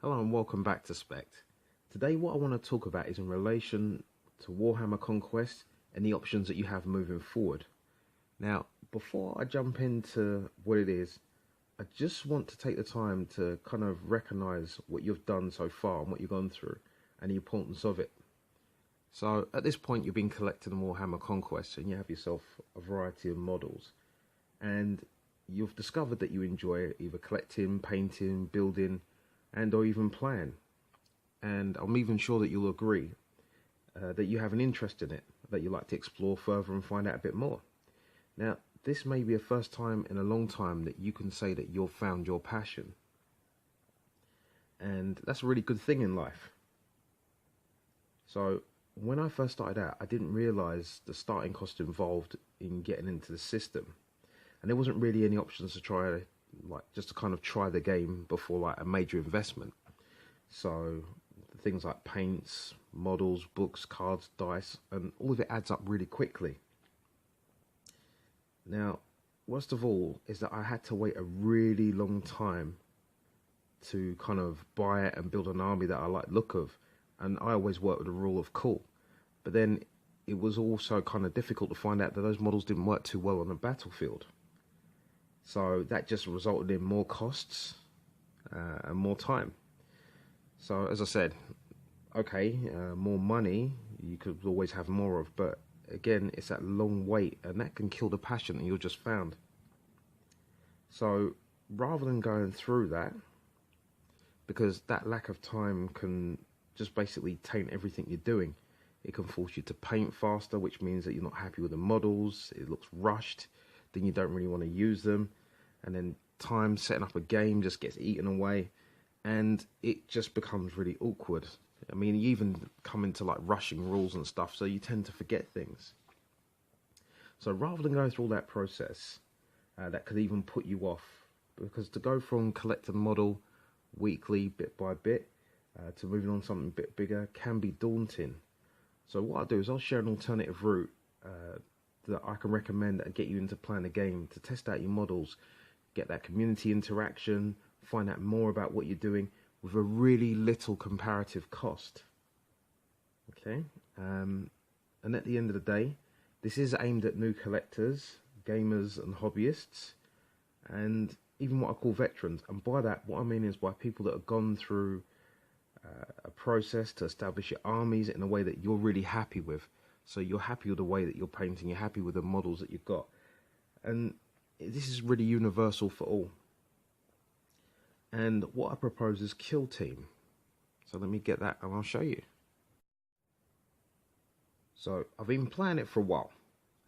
Hello and welcome back to Spekd. Today what I want to talk about is in relation to Warhammer Conquest and the options that you have moving forward. Now, before I jump into what it is, I just want to take the time to kind of recognise what you've done so far and what you've gone through and the importance of it. So at this point you've been collecting Warhammer Conquest and you have yourself a variety of models, and you've discovered that you enjoy either collecting, painting, building, and or even playing. And I'm even sure that you'll agree that you have an interest in it, that you like to explore further and find out a bit more. Now, this may be a first time in a long time that you can say that you've found your passion. And that's a really good thing in life. So, when I first started out, I didn't realise the starting cost involved in getting into the system. And there wasn't really any options to try, like just to kind of try the game before like a major investment. So things like paints, models, books, cards, dice, and all of it adds up really quickly. Now, worst of all is that I had to wait a really long time to kind of buy it and build an army that I like the look of. And I always worked with the rule of cool. But then it was also kind of difficult to find out that those models didn't work too well on the battlefield. So that just resulted in more costs and more time. So as I said, okay, more money you could always have more of, but again, it's that long wait, and that can kill the passion that you've just found. So rather than going through that, because that lack of time can just basically taint everything you're doing. It can force you to paint faster, which means that you're not happy with the models, it looks rushed, then you don't really want to use them, and then time setting up a game just gets eaten away, and it just becomes really awkward. I mean, you even come into like rushing rules and stuff, so you tend to forget things. So rather than go through all that process, that could even put you off, because to go from collecting model weekly, bit by bit, to moving on something a bit bigger can be daunting. So what I'll do is I'll share an alternative route that I can recommend and get you into playing the game, to test out your models, get that community interaction, find out more about what you're doing with a really little comparative cost. Okay, and at the end of the day, this is aimed at new collectors, gamers and hobbyists, and even what I call veterans. And by that, what I mean is by people that have gone through a process to establish your armies in a way that you're really happy with. So you're happy with the way that you're painting, you're happy with the models that you've got. And this is really universal for all. And what I propose is Kill Team. So let me get that and I'll show you. So I've been playing it for a while,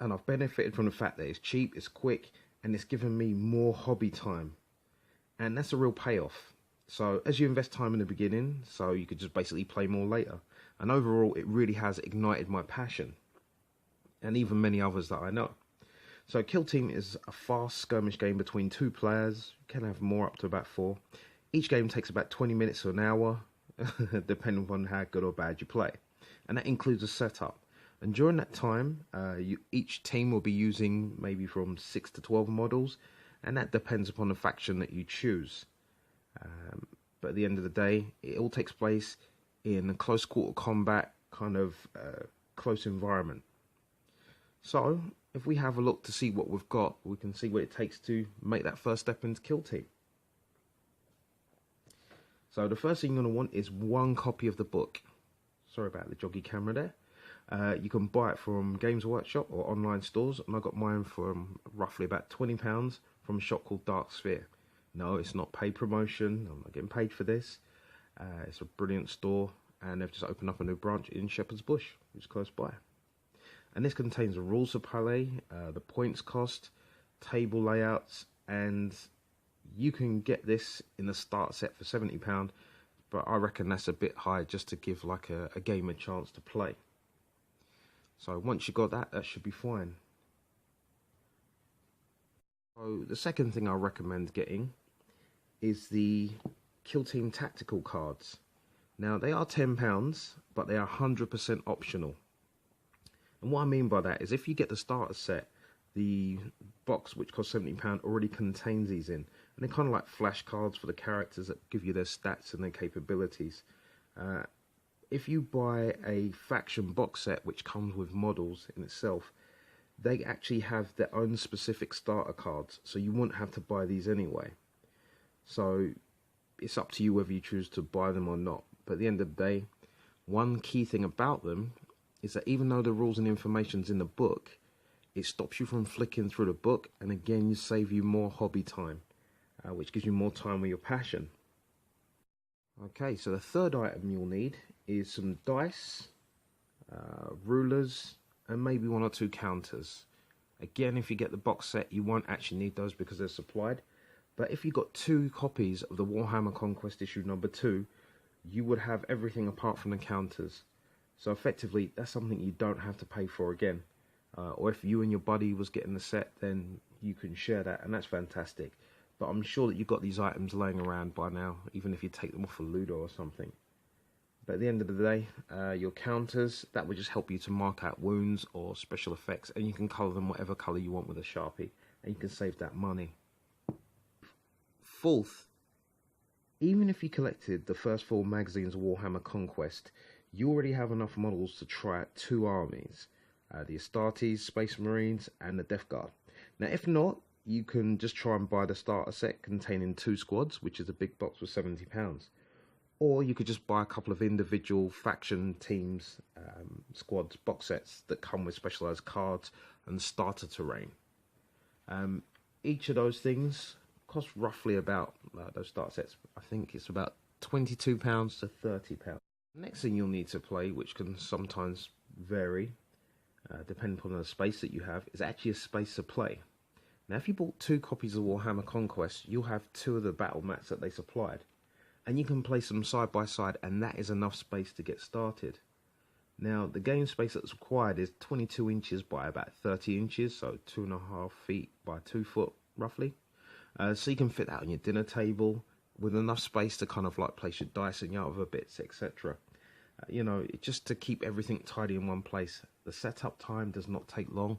and I've benefited from the fact that it's cheap, it's quick, and it's given me more hobby time. And that's a real payoff. So as you invest time in the beginning, so you could just basically play more later. And overall, it really has ignited my passion, and even many others that I know. So Kill Team is a fast skirmish game between 2 players. You can have more, up to about 4. Each game takes about 20 minutes to an hour, depending on how good or bad you play. And that includes a setup. And during that time, each team will be using maybe from 6 to 12 models, and that depends upon the faction that you choose. But at the end of the day, it all takes place in a close quarter combat kind of close environment. So if we have a look to see what we've got, we can see what it takes to make that first step into Kill Team. So the first thing you're going to want is 1 copy of the book. Sorry about the joggy camera there. You can buy it from Games Workshop or online stores, and I got mine for roughly about £20 from a shop called Dark Sphere. No, it's not paid promotion, I'm not getting paid for this. It's a brilliant store, and they've just opened up a new branch in Shepherd's Bush, which is close by. And this contains the rules of play, the points cost, table layouts, and you can get this in the start set for £70, but I reckon that's a bit high just to give like a game a chance to play. So once you got that, that should be fine. So the second thing I recommend getting is the Kill Team tactical cards. Now they are £10, but they are 100% optional. And what I mean by that is if you get the starter set, the box, which costs £70, already contains these in. And they're kind of like flashcards for the characters that give you their stats and their capabilities. If you buy a faction box set, which comes with models in itself, they actually have their own specific starter cards, so you wouldn't have to buy these anyway. So it's up to you whether you choose to buy them or not. But at the end of the day, one key thing about them is that even though the rules and information's in the book, it stops you from flicking through the book, and again, you save you more hobby time, which gives you more time with your passion. Okay, so the third item you'll need is some dice, rulers, and maybe 1 or 2 counters. Again, if you get the box set, you won't actually need those because they're supplied. But if you got 2 copies of the Warhammer Conquest issue number 2, you would have everything apart from the counters. So effectively, that's something you don't have to pay for again. Or if you and your buddy was getting the set, then you can share that, and that's fantastic. But I'm sure that you've got these items laying around by now, even if you take them off a Ludo or something. But at the end of the day, your counters, that would just help you to mark out wounds or special effects, and you can colour them whatever colour you want with a Sharpie, and you can save that money. Fourth, even if you collected the first 4 magazines of Warhammer Conquest, you already have enough models to try out 2 armies. The Astartes, Space Marines, and the Death Guard. Now, if not, you can just try and buy the starter set containing 2 squads, which is a big box with £70. Or you could just buy a couple of individual faction teams, squads, box sets that come with specialised cards and starter terrain. Each of those things cost roughly about, those starter sets, I think it's about £22 to £30. Next thing you'll need to play, which can sometimes vary, depending upon the space that you have, is actually a space to play. Now, if you bought 2 copies of Warhammer Conquest, you'll have 2 of the battle mats that they supplied. And you can place them side by side, and that is enough space to get started. Now, the game space that's required is 22 inches by about 30 inches, so 2.5 feet by 2 foot, roughly. So you can fit that on your dinner table, with enough space to kind of like place your dice and your other bits, etc. You know, just to keep everything tidy in one place. The setup time does not take long,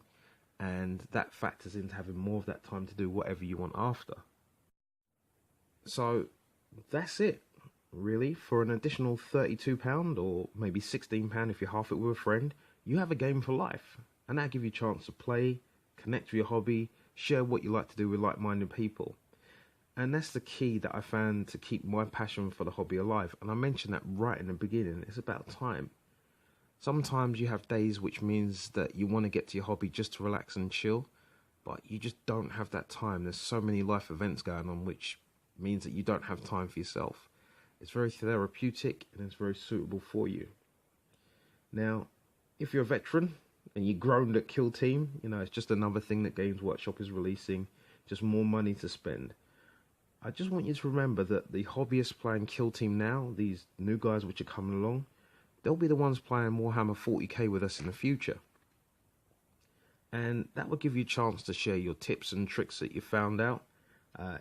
and that factors into having more of that time to do whatever you want after. So that's it, really. For an additional £32 or maybe £16 if you half it with a friend, you have a game for life, and that'll give you a chance to play, connect with your hobby, share what you like to do with like-minded people. And that's the key that I found to keep my passion for the hobby alive. And I mentioned that right in the beginning. It's about time. Sometimes you have days which means that you want to get to your hobby just to relax and chill, but you just don't have that time. There's so many life events going on, which means that you don't have time for yourself. It's very therapeutic and it's very suitable for you. Now, if you're a veteran and you groaned at Kill Team, you know, it's just another thing that Games Workshop is releasing, just more money to spend. I just want you to remember that the hobbyists playing Kill Team now, these new guys which are coming along, they'll be the ones playing Warhammer 40k with us in the future. And that will give you a chance to share your tips and tricks that you found out,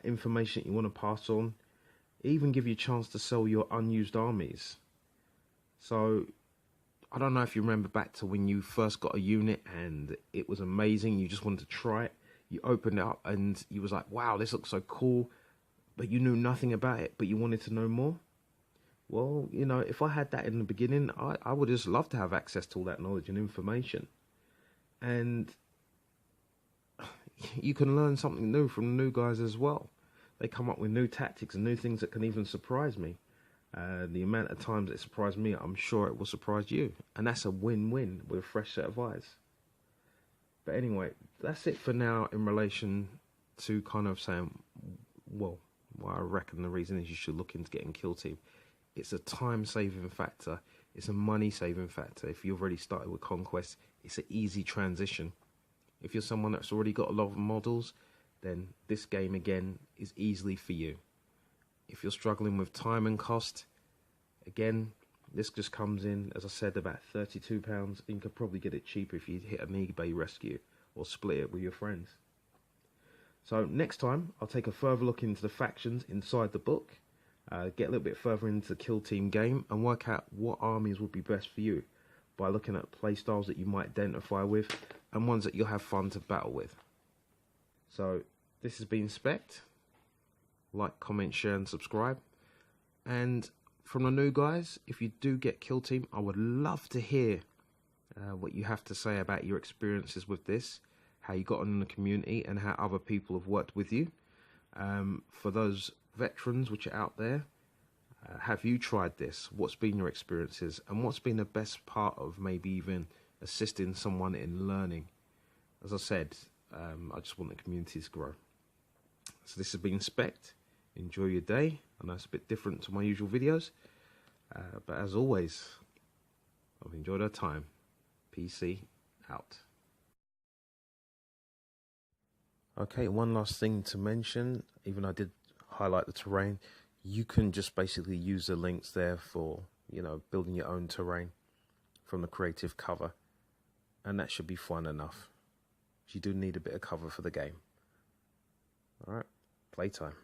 information that you want to pass on, even give you a chance to sell your unused armies. So, I don't know if you remember back to when you first got a unit and it was amazing, you just wanted to try it, you opened it up and you was like, wow, this looks so cool, but you knew nothing about it, but you wanted to know more. Well, you know, if I had that in the beginning, I would just love to have access to all that knowledge and information. And you can learn something new from the new guys as well. They come up with new tactics and new things that can even surprise me. The amount of times it surprised me, I'm sure it will surprise you. And that's a win-win with a fresh set of eyes. But anyway, that's it for now in relation to kind of saying, well, I reckon the reason is you should look into getting Kill Team. It's a time-saving factor. It's a money-saving factor. If you've already started with Conquest, it's an easy transition. If you're someone that's already got a lot of models, then this game, again, is easily for you. If you're struggling with time and cost, again, this just comes in, as I said, about £32. And you could probably get it cheaper if you hit an eBay rescue or split it with your friends. So next time, I'll take a further look into the factions inside the book, get a little bit further into the Kill Team game, and work out what armies would be best for you by looking at playstyles that you might identify with, and ones that you'll have fun to battle with. So this has been Spekd. Like, comment, share and subscribe. And from the new guys, if you do get Kill Team, I would love to hear what you have to say about your experiences with this, how you got on in the community, and how other people have worked with you. For those veterans which are out there, have you tried this? What's been your experiences? And what's been the best part of maybe even assisting someone in learning? As I said, I just want the community to grow. So this has been Spekd. Enjoy your day. I know it's a bit different to my usual videos, but as always, I've enjoyed our time. PC out. Okay, one last thing to mention, even I did highlight the terrain, you can just basically use the links there for, you know, building your own terrain from the creative cover, and that should be fun enough. You do need a bit of cover for the game. Alright, playtime.